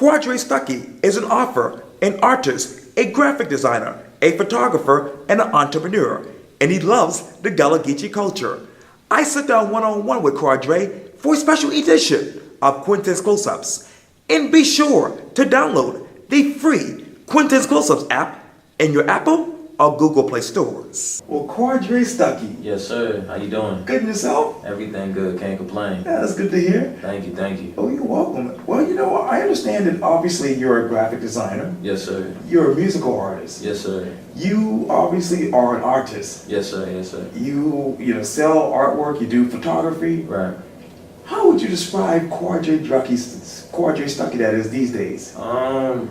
Quadre Stuckey is an author, an artist, a graphic designer, a photographer, and an entrepreneur, and he loves the Gullah Geeche culture. I sit down one-on-one with Quadre for a special edition of Quintin's Close-Ups. And be sure to download the free Quintin's Close-Ups app in your Apple or Google Play stores. Well, Quadre Stuckey. Yes, sir. How you doing? Good, and yourself? Everything good. Can't complain. Yeah, that's good to hear. Thank you. Thank you. Oh, you're welcome. Well, I understand that obviously you're a graphic designer. Yes, sir. You're a musical artist. Yes, sir. You obviously are an artist. Yes, sir. Yes, sir. You sell artwork. You do photography. Right. How would you describe Quadre Stuckey that is these days? I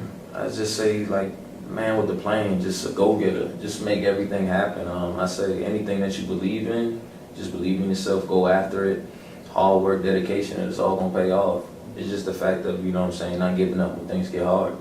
just say like man with the plan, just a go-getter, just make everything happen. I say anything that you believe in, just believe in yourself, go after it. Hard work, dedication, it's all gonna pay off. It's just the fact of, not giving up when things get hard.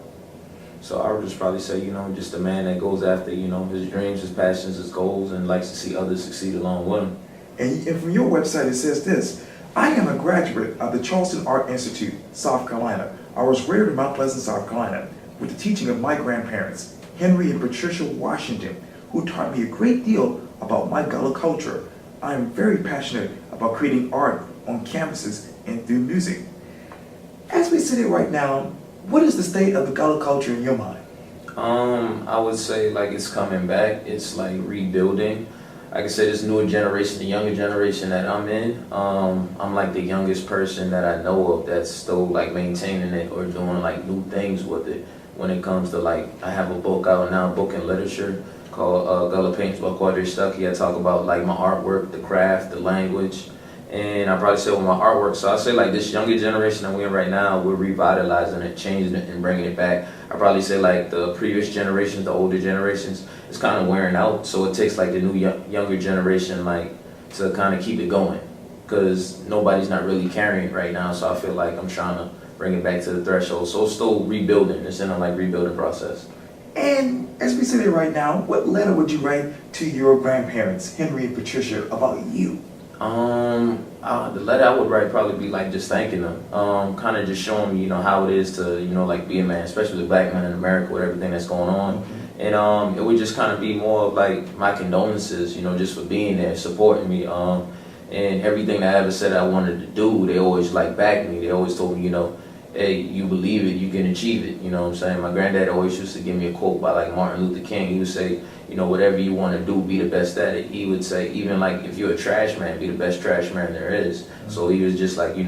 So I would just probably say, just a man that goes after, his dreams, his passions, his goals, and likes to see others succeed along with him. And from your website it says this: I am a graduate of the Charleston Art Institute, South Carolina. I was reared in Mount Pleasant, South Carolina, with the teaching of my grandparents, Henry and Patricia Washington, who taught me a great deal about my Gullah culture. I am very passionate about creating art on canvases and through music. As we sit here right now, what is the state of the Gullah culture in your mind? I would say like it's coming back. It's like rebuilding. Like I said, this newer generation, the younger generation that I'm in, I'm like the youngest person that I know of that's still like maintaining it or doing like new things with it. When it comes to like, I have a book out now, a book in literature called Gullah Paints by Quadre Stuckey. I talk about like my artwork, the craft, the language, and I probably say with my artwork. So I say like this younger generation that we're in right now, we're revitalizing it, changing it, and bringing it back. I probably say like the previous generations, the older generations, it's kind of wearing out. So it takes like the new younger generation like to kind of keep it going, because nobody's not really carrying it right now. So I feel like I'm trying to bring it back to the threshold. So it's still rebuilding. It's in a like rebuilding process. And as we sit here right now, what letter would you write to your grandparents, Henry and Patricia, about you? The letter I would write probably be like just thanking them, kind of just showing them, how it is to, like be a man, especially the black man in America with everything that's going on. And it would just kind of be more of like my condolences, just for being there, supporting me, and everything that I ever said I wanted to do, they always like backed me. They always told me, hey, you believe it, you can achieve it. You know what I'm saying? My granddad always used to give me a quote by like Martin Luther King. He would say, whatever you want to do, be the best at it. He would say, even like if you're a trash man, be the best trash man there is. So he was just like, if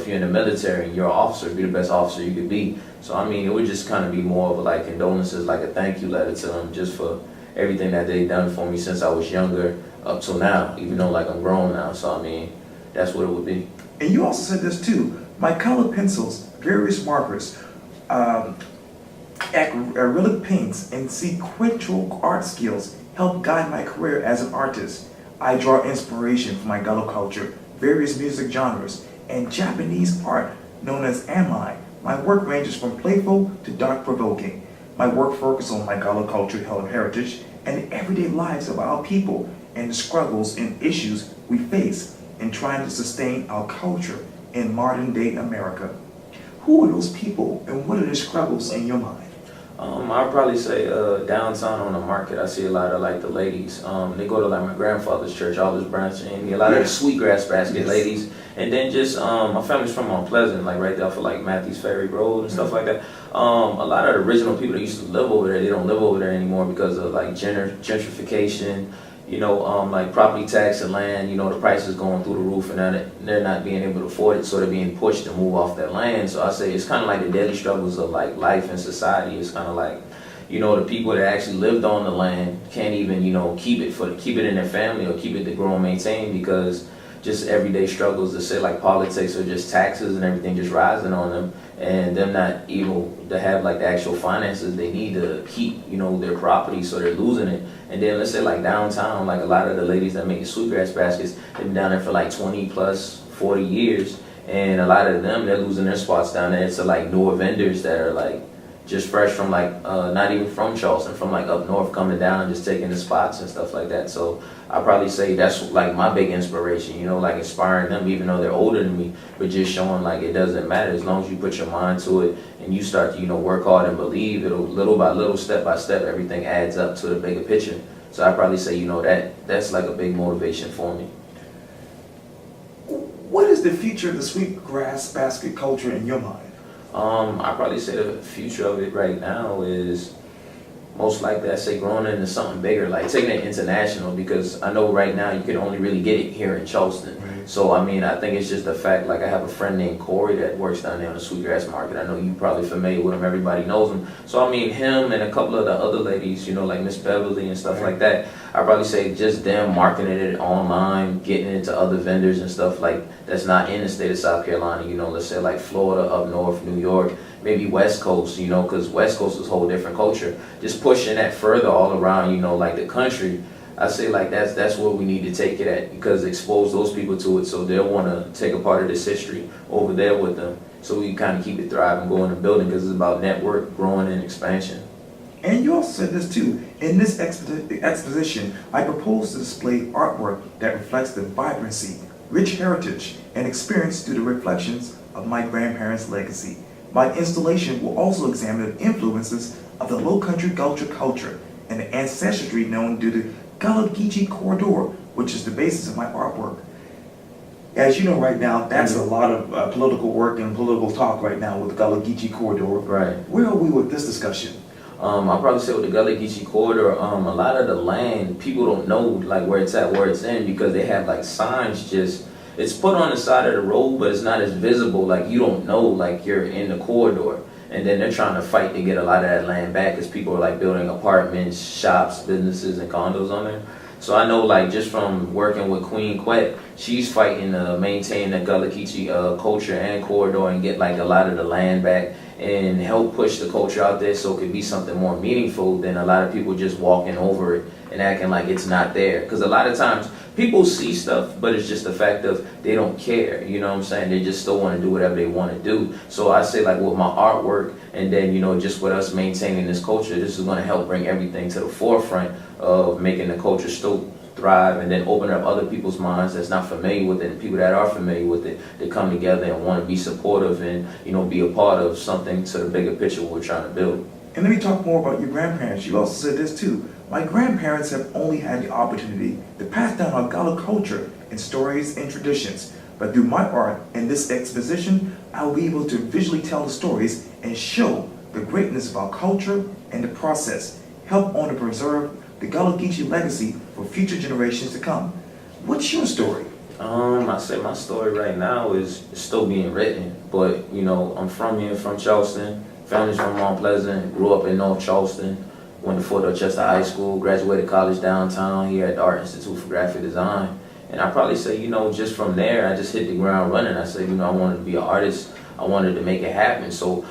you're in the military and you're an officer, be the best officer you could be. So I mean, it would just kind of be more of a like condolences, like a thank you letter to them, just for everything that they've done for me since I was younger up till now, even though like I'm grown now. So I mean, that's what it would be. And you also said this too: my colored pencils, various markers, acrylic paints, and sequential art skills help guide my career as an artist. I draw inspiration from my Gullah culture, various music genres, and Japanese art known as anime. My work ranges from playful to dark-provoking. My work focuses on my Gullah culture, heritage, and the everyday lives of our people and the struggles and issues we face in trying to sustain our culture in modern-day America. Who are those people and what are their struggles in your mind? I'd probably say downtown on the market, I see a lot of like the ladies. They go to like my grandfather's church, Aldous Branch, and a lot of the sweetgrass basket ladies. And then just my family's from Mount Pleasant, like right there for like Matthews Ferry Road and stuff like that. A lot of the original people that used to live over there, they don't live over there anymore because of like gentrification. Like property tax and land, the prices going through the roof, and they're not being able to afford it, so they're being pushed to move off that land. So I say it's kind of like the daily struggles of like life and society. It's kind of like, the people that actually lived on the land can't even, keep it in their family or keep it to grow and maintain, because just everyday struggles to say like politics or just taxes and everything just rising on them, and them not able to have like the actual finances they need to keep, their property, so they're losing it. And then let's say like downtown, like a lot of the ladies that make sweetgrass baskets, they've been down there for like 20 plus 40 years, and a lot of them, they're losing their spots down there to like newer vendors that are like, just fresh from like not even from Charleston, from like up north coming down, just taking the spots and stuff like that. So I probably say that's like my big inspiration, you know, like inspiring them even though they're older than me, but just showing like it doesn't matter as long as you put your mind to it and you start to, you know, work hard and believe, it'll little by little, step by step, everything adds up to the bigger picture. So I probably say, you know, that's like a big motivation for me. What is the future of the sweetgrass basket culture in your mind? I probably say the future of it right now is most likely, I say, growing into something bigger, like taking it international, because I know right now you can only really get it here in Charleston. Right. So, I mean, I think it's just the fact, like I have a friend named Corey that works down there on the Sweetgrass Market. I know you probably familiar with him, everybody knows him. So, I mean, him and a couple of the other ladies, you know, like Miss Beverly and stuff like that, I probably say just them marketing it online, getting into other vendors and stuff like that's not in the state of South Carolina, you know, let's say like Florida, up north, New York, maybe West Coast, you know, because West Coast is a whole different culture. Just pushing that further all around, you know, like the country. I say like that's where we need to take it at, because expose those people to it so they'll want to take a part of this history over there with them. So we kind of keep it thriving, going and building, because it's about network, growing, and expansion. And you also said this too. In this exposition, I propose to display artwork that reflects the vibrancy, rich heritage, and experience through the reflections of my grandparents' legacy. My installation will also examine the influences of the Low Country Gullah culture and the ancestry known to the Gullah Geeche corridor, which is the basis of my artwork. As you know right now, that's a lot of political work and political talk right now with the Gullah Geeche corridor. Right. Where are we with this discussion? I'll probably say with the Gullah Geeche corridor, a lot of the land, people don't know like where it's at, where it's in, because they have like signs just, it's put on the side of the road, but it's not as visible, like you don't know like you're in the corridor. And then they're trying to fight to get a lot of that land back, because people are like building apartments, shops, businesses, and condos on there. So I know like just from working with Quintin, she's fighting to maintain the Gullah Geeche culture and corridor and get like a lot of the land back and help push the culture out there so it could be something more meaningful than a lot of people just walking over it and acting like it's not there. Because a lot of times people see stuff, but it's just the fact of they don't care, you know what I'm saying? They just still want to do whatever they want to do. So I say like with my artwork and then, you know, just with us maintaining this culture, this is going to help bring everything to the forefront of making the culture still thrive, and then open up other people's minds that's not familiar with it, and people that are familiar with it, they come together and want to be supportive and, you know, be a part of something to the bigger picture we're trying to build. And let me talk more about your grandparents. You also said this too. My grandparents have only had the opportunity to pass down our Gullah culture and stories and traditions. But through my art and this exposition, I will be able to visually tell the stories and show the greatness of our culture and the process, help on to preserve the Gullah Geeche legacy for future generations to come. What's your story? I say my story right now is still being written, but you know, I'm from here, from Charleston, family's from Mount Pleasant, grew up in North Charleston, went to Fort Dorchester High School, graduated college downtown here at the Art Institute for Graphic Design. And I probably say, you know, just from there, I just hit the ground running. I said, you know, I wanted to be an artist. I wanted to make it happen. So,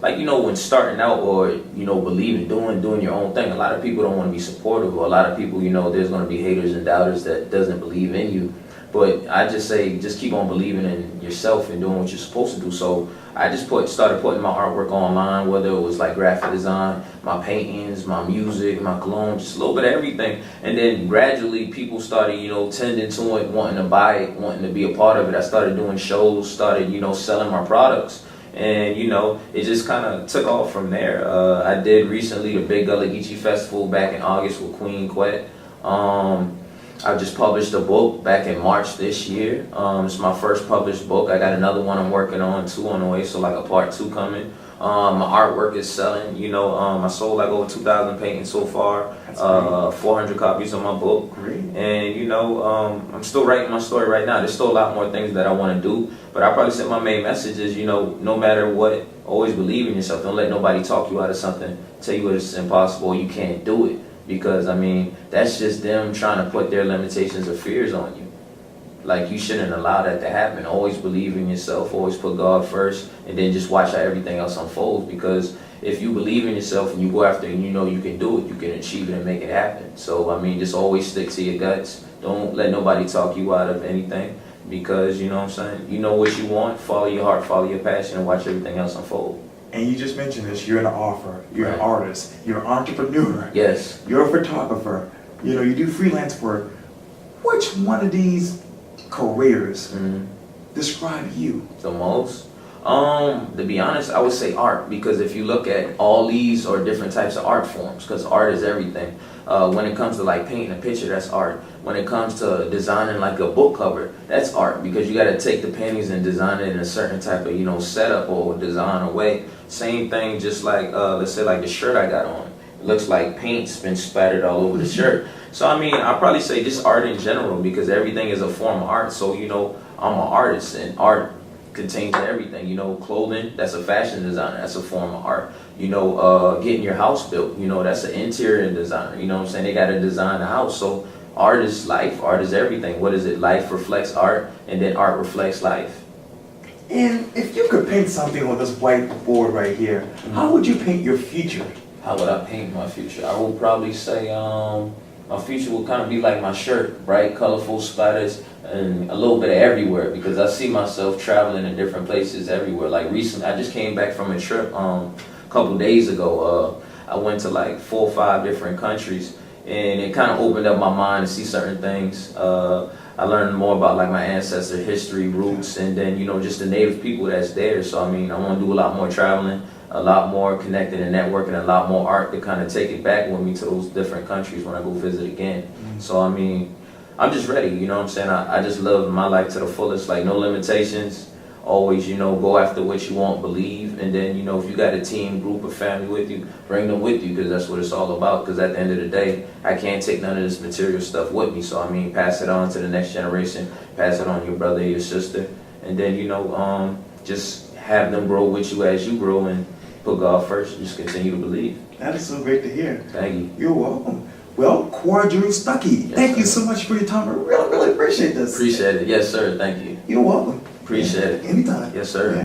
like, you know, when starting out or, you know, believing, doing your own thing, a lot of people don't want to be supportive, or a lot of people, you know, there's going to be haters and doubters that doesn't believe in you. But I just say, just keep on believing in yourself and doing what you're supposed to do. So I just started putting my artwork online, whether it was like graphic design, my paintings, my music, my cologne, just a little bit of everything. And then gradually people started, you know, tending to it, wanting to buy it, wanting to be a part of it. I started doing shows, started, you know, selling my products. And, you know, it just kind of took off from there. I did recently the Big Gullah Geeche Festival back in August with Queen Quet. I just published a book back in March this year. It's my first published book. I got another one I'm working on, 2 on the way, so like a part 2 coming. My artwork is selling, you know, I sold like over 2,000 paintings so far, 400 copies of my book. Great. And, you know, I'm still writing my story right now. There's still a lot more things that I want to do, but I probably said my main message is, you know, no matter what, always believe in yourself. Don't let nobody talk you out of something, tell you it's impossible, you can't do it. Because, I mean, that's just them trying to put their limitations or fears on you. Like, you shouldn't allow that to happen. Always believe in yourself, always put God first, and then just watch how everything else unfolds. Because if you believe in yourself and you go after it and you know you can do it, you can achieve it and make it happen. So, I mean, just always stick to your guts. Don't let nobody talk you out of anything. Because, you know what I'm saying, you know what you want, follow your heart, follow your passion, and watch everything else unfold. And you just mentioned this, you're an author, you're an Right. artist, you're an entrepreneur, Yes. you're a photographer, you know, you do freelance work. Which one of these careers describe you? The most? To be honest, I would say art, because if you look at all these are different types of art forms, because art is everything. When it comes to like painting a picture, that's art. When it comes to designing like a book cover, that's art, because you got to take the paintings and design it in a certain type of, you know, setup or design or way. Same thing, just like, let's say like the shirt I got on. It looks like paint's been spattered all over the shirt. So I mean, I'll probably say just art in general, because everything is a form of art. So, you know, I'm an artist, and art contains everything. You know, clothing, that's a fashion designer, that's a form of art. You know, getting your house built, you know, that's an interior designer. You know what I'm saying? They got to design a house. So art is life, art is everything. What is it? Life reflects art, and then art reflects life. And if you could paint something on this whiteboard right here, how would you paint your future? How would I paint my future? I would probably say my future will kind of be like my shirt, bright, colorful splatters, and a little bit of everywhere, because I see myself traveling in different places everywhere. Like recently, I just came back from a trip a couple days ago. I went to like 4 or 5 different countries, and it kind of opened up my mind to see certain things. I learned more about like my ancestor history, roots, and then, you know, just the native people that's there. So I mean, I want to do a lot more traveling, a lot more connecting and networking, a lot more art to kind of take it back with me to those different countries when I go visit again. So I mean, I'm just ready, you know what I'm saying? I just love my life to the fullest, like no limitations. Always, you know, go after what you want, believe, and then, you know, if you got a team, group, or family with you, bring them with you, because that's what it's all about. Because at the end of the day, I can't take none of this material stuff with me. So I mean, pass it on to the next generation, pass it on to your brother, your sister, and then, you know, just have them grow with you as you grow, and put God first. Just continue to believe. That is so great to hear. Thank you. You're welcome. Well, Quadre Stuckey, Yes, thank you sir. so much for your time. I really, really appreciate this. Appreciate it. Yes, sir. Thank you. You're welcome. Appreciate it. Anytime. Yes, sir. Yeah.